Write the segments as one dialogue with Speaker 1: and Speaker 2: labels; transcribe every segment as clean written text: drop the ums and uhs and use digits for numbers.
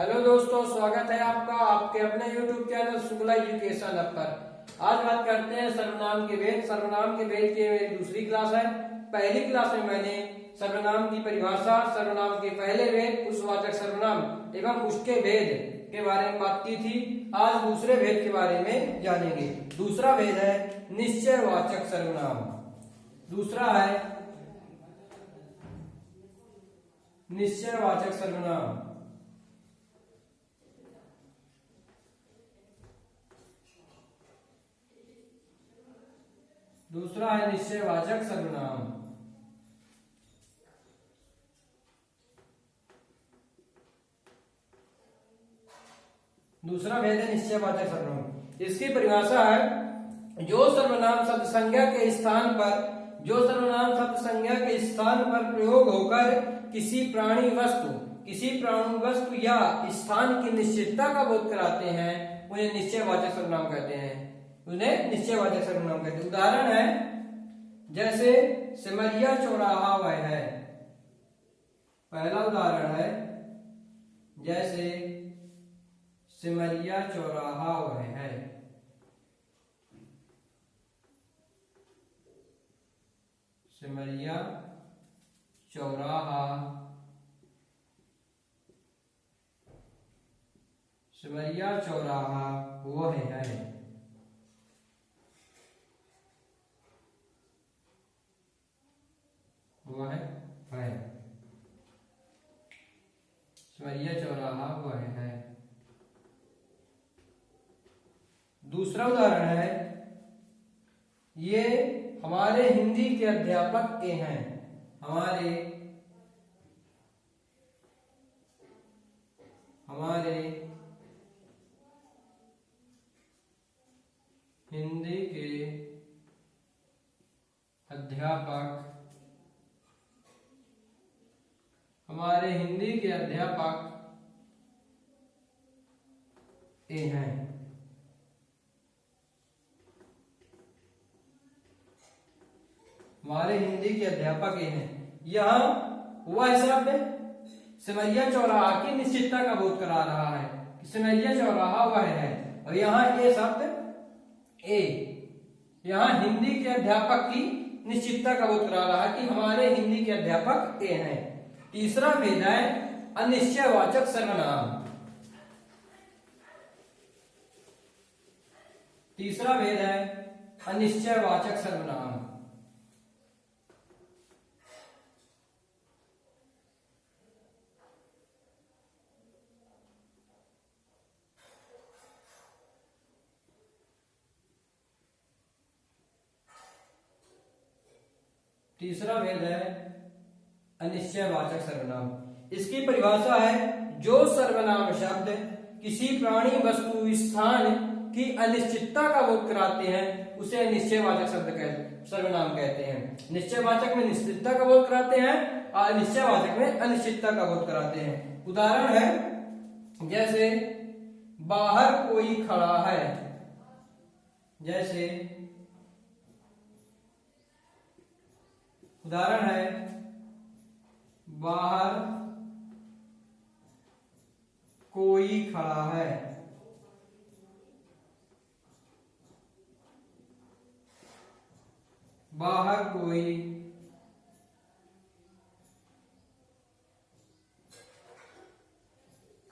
Speaker 1: Hello दोस्तों, स्वागत है आपका आपके अपने YouTube channel Shukla education app पर। आज बात करते हैं सर्वनाम के भेद। सर्वनाम के भेद की मेरी दूसरी क्लास है। पहली क्लास में मैंने सर्वनाम की परिभाषा, सर्वनाम के पहले भेद, पुरुषवाचक सर्वनाम एवं उसके भेद के बारे में बात की थी। आज दूसरे भेद के बारे में जानेंगे। दूसरा भेद है निश्चयवाचक सर्वनाम। दूसरा है निश्चयवाचक सर्वनाम। दूसरा है निश्चयवाचक सर्वनाम। दूसरा भेद है निश्चयवाचक सर्वनाम। इसकी परिभाषा है जो सर्वनाम शब्द संज्ञा के स्थान पर प्रयोग होकर किसी प्राणी वस्तु या स्थान की निश्चितता का बोध कराते हैं उन्हें निश्चयवाचक सर्वनाम कहते हैं। उदाहरण है जैसे सिमरिया चौराहा वह है। पहला उदाहरण है जैसे सिमरिया चौराहा वह है। सिमरिया चौराहा वह है। वह है सिमरिया चौराहा वह है। दूसरा उदाहरण है ये हमारे हिंदी के अध्यापक के हैं। हमारे हिंदी के अध्यापक ए हैं। हमारे हिंदी के अध्यापक ए हैं। यहाँ वह शब्द सिमरिया चौराहा की निश्चितता का बोध करा रहा है कि सिमरिया चौराहा वह है। और यहाँ ये शब्द ए यहाँ हिंदी के अध्यापक की निश्चितता का बोध करा रहा है कि हमारे हिंदी के अध्यापक ए हैं। तीसरा भेद है अनिश्चयवाचक सर्वनाम। तीसरा भेद है अनिश्चयवाचक सर्वनाम। तीसरा भेद है अनिश्चयवाचक सर्वनाम। इसकी परिभाषा है जो सर्वनाम शब्द किसी प्राणी, वस्तु, स्थान की अनिश्चितता का बोध कराते हैं उसे निश्चयवाचक सर्वनाम कहते हैं। निश्चयवाचक में निश्चितता का बोध कराते हैं और अनिश्चयवाचक में अनिश्चितता का बोध कराते हैं। उदाहरण है जैसे बाहर कोई खड़ा है। उदाहरण है बाहर कोई खड़ा है। बाहर कोई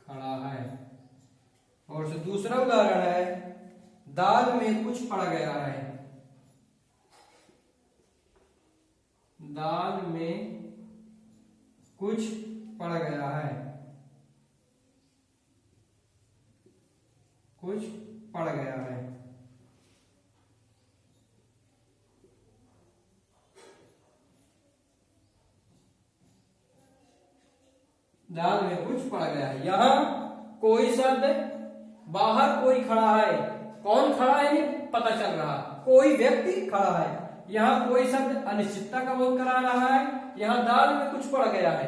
Speaker 1: खड़ा है। और दूसरा उदाहरण है दाल में कुछ पड़ गया है। दाल में कुछ पड़ गया है। कुछ पड़ गया है। दाल में कुछ पड़ गया है। यहाँ कोई शब्द बाहर कोई खड़ा है। कौन खड़ा है नहीं पता चल रहा, कोई व्यक्ति खड़ा है। यहाँ कोई शब्द अनिश्चितता का बोध करा रहा है। यहाँ दाल में कुछ पड़ गया है।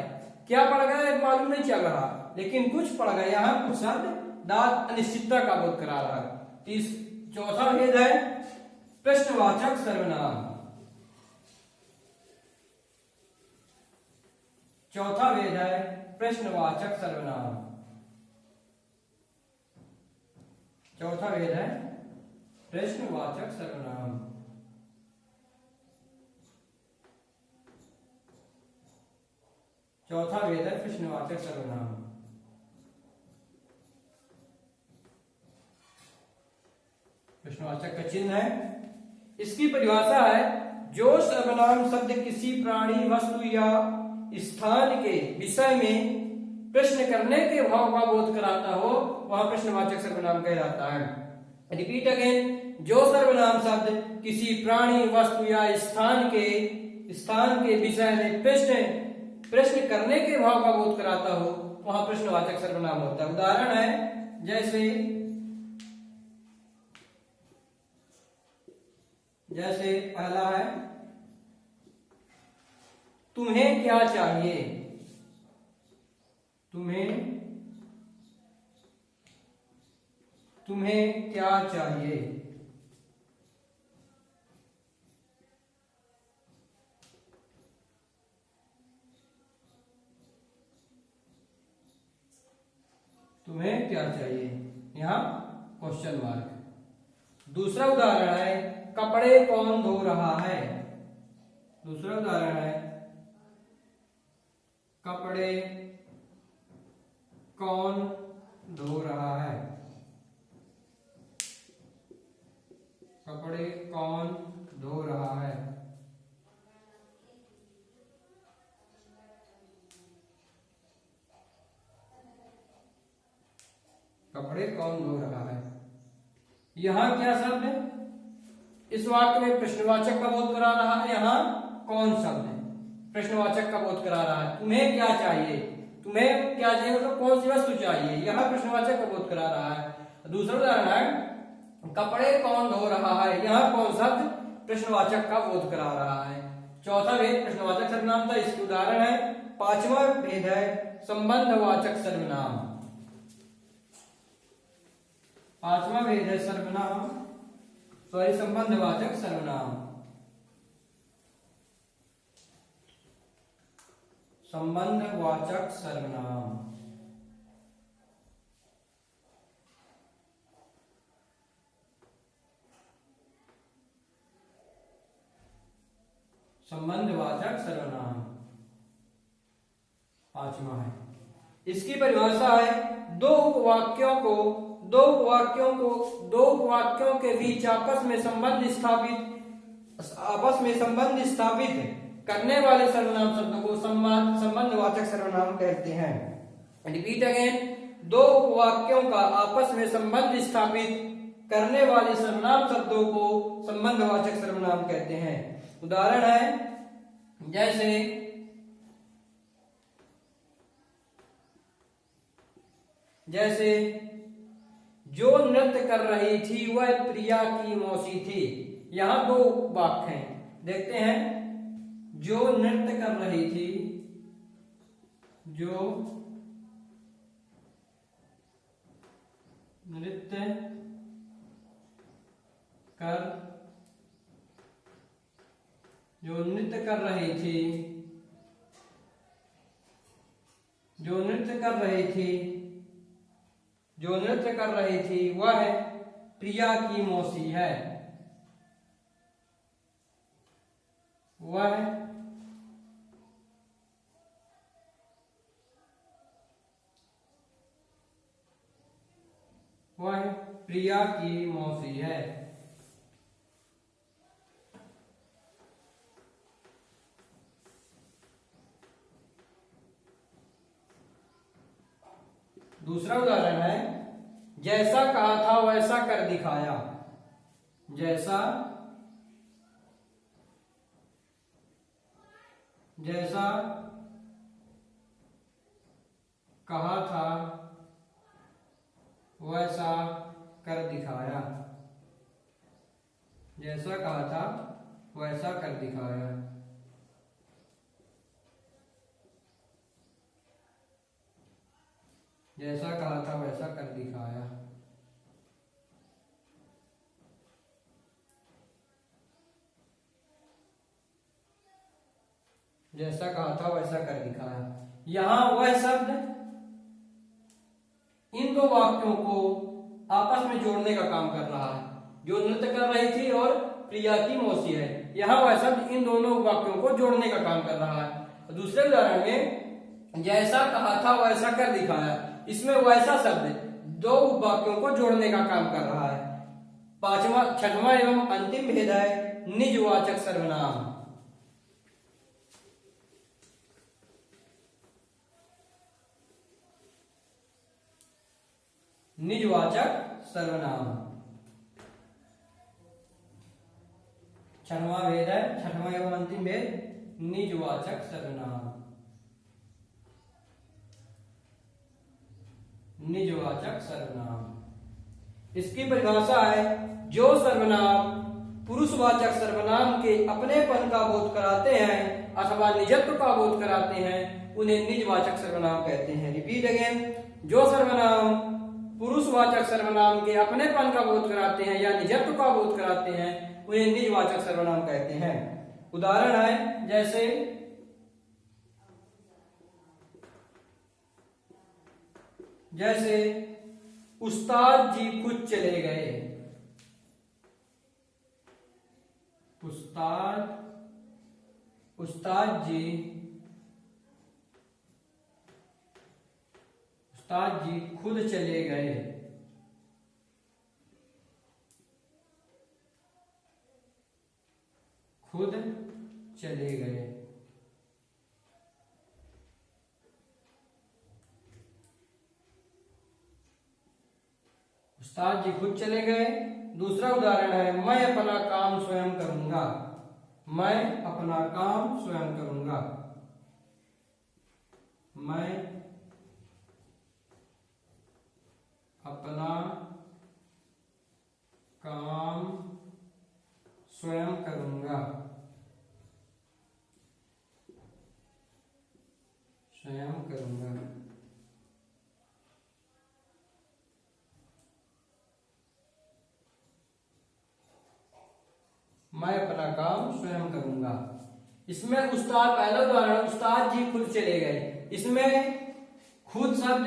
Speaker 1: क्या पड़ गया है मालूम नहीं चल रहा, लेकिन कुछ पड़ गया। यहाँ कुछ शब्द दाल अनिश्चितता का बोध करा रहा है। चौथा भेद है प्रश्नवाचक सर्वनाम। चौथा भेद है प्रश्नवाचक सर्वनाम। चौथा भेद है प्रश्नवाचक सर्वनाम। चौथा भेद है प्रश्नवाचक सर्वनाम। प्रश्नवाचक का चिन्ह है। इसकी परिभाषा है जो सर्वनाम शब्द किसी प्राणी, वस्तु या स्थान के विषय में प्रश्न करने के भाव का बोध कराता हो वह प्रश्नवाचक सर्वनाम कहलाता है। रिपीट अगेन, जो सर्वनाम शब्द किसी प्राणी, वस्तु या स्थान के विषय में प्रश्न करने के भाव का बोध कराता हो वह प्रश्नवाचक सर्वनाम होता है। उदाहरण है जैसे पहला है तुम्हें क्या चाहिए। तुम्हें क्या चाहिए। तुम्हें क्या चाहिए, यहाँ क्वेश्चन मार्क। दूसरा उदाहरण है कपड़े कौन धो रहा है। दूसरा उदाहरण है कपड़े कौन धो रहा है। कपड़े कौन धो रहा है। कपड़े कौन धो रहा है। यहां क्या शब्द है, इस वाक्य में प्रश्नवाचक का बोध करा रहा है। यहाँ कौन शब्द है, प्रश्नवाचक का बोध करा रहा है। तुम्हें क्या चाहिए, तुम्हें क्या चाहिए मतलब कौन सी वस्तु चाहिए, यहाँ प्रश्नवाचक का बोध करा रहा है। दूसरा उदाहरण है कपड़े कौन धो रहा है, यहाँ कौन शब्द प्रश्नवाचक का बोध करा रहा है। चौथा भेद प्रश्नवाचक सर्वनाम था, इसके उदाहरण है। पांचवा भेद है संबंधवाचक सर्वनाम। पांचवा भेद है संबंधवाचक सर्वनाम। संबंधवाचक सर्वनाम। संबंधवाचक सर्वनाम पांचवा है। इसकी परिभाषा है दो वाक्यों के बीच आपस में संबंध स्थापित करने वाले सर्वनाम शब्दों को संबंधवाचक सर्वनाम कहते हैं। रिपीट अगेन, दो वाक्यों का आपस में संबंध स्थापित करने वाले सर्वनाम शब्दों को संबंधवाचक सर्वनाम कहते हैं। उदाहरण है जैसे जो नृत्य कर रही थी वह प्रिया की मौसी थी। यहां दो वाक्य हैं, देखते हैं। जो नृत्य कर रही थी, जो नृत्य कर रही थी वह प्रिया की मौसी है। वह प्रिया की मौसी है। दूसरा उदाहरण है जैसा कहा था वैसा कर दिखाया। जैसा कहा था वैसा कर दिखाया। जैसा कहा था वैसा कर दिखाया। जैसा कहा था वैसा कर दिखाया। जैसा कहा था वैसा कर दिखाया। यहां वह शब्द इन दो वाक्यों को आपस में जोड़ने का काम कर रहा है। जो नृत्य कर रही थी और प्रिया की मौसी है, यहाँ वह शब्द इन दोनों वाक्यों को जोड़ने का काम कर रहा है। दूसरे उदाहरण में जैसा कहा था वैसा कर दिखाया, इसमें वैसा शब्द दो वाक्यों को जोड़ने का काम कर रहा है। छठवां एवं अंतिम भेद है निजवाचक सर्वनाम। निजवाचक सर्वनाम छठवां भेद है, छठवां एवं अंतिम भेद निजवाचक सर्वनाम। निजवाचक सर्वनाम इसकी परिभाषा है जो सर्वनाम पुरुषवाचक सर्वनाम के अपनेपन का बोध कराते हैं अथवा निजत्व का बोध कराते हैं उन्हें निजवाचक सर्वनाम कहते हैं। रिपीट अगेन, जो सर्वनाम पुरुषवाचक सर्वनाम के अपनेपन का बोध कराते हैं या निजत्व का बोध कराते हैं उन्हें निजवाचक सर्वनाम कहते हैं। उदाहरण है जैसे उस्ताद जी खुद चले गए। उस्ताद जी खुद चले गए। खुद चले गए। उस्ताद जी खुद चले गए। दूसरा उदाहरण है मैं अपना काम स्वयं करूंगा। मैं अपना काम स्वयं करूंगा। मैं अपना काम स्वयं करूंगा। मैं अपना काम स्वयं करूंगा। इसमें उस्ताद, पहला उदाहरण उस्ताद जी खुद चले गए, इसमें खुद शब्द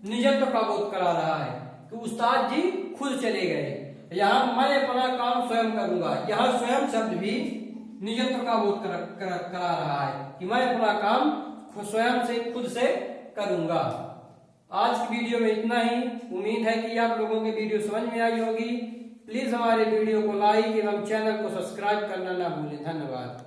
Speaker 1: निजत्व का बोध करा रहा है कि उस्ताद जी खुद चले गए। यहाँ मैं अपना काम स्वयं करूंगा, यहाँ स्वयं शब्द भी निजत्व का बोध करा रहा है कि मैं अपना काम स्वयं से खुद से करूंगा। आज की वीडियो में इतना ही। उम्मीद है कि आप लोगों की वीडियो समझ में आई होगी। प्लीज हमारे वीडियो को लाइक एवं चैनल को सब्सक्राइब करना ना भूलें। धन्यवाद।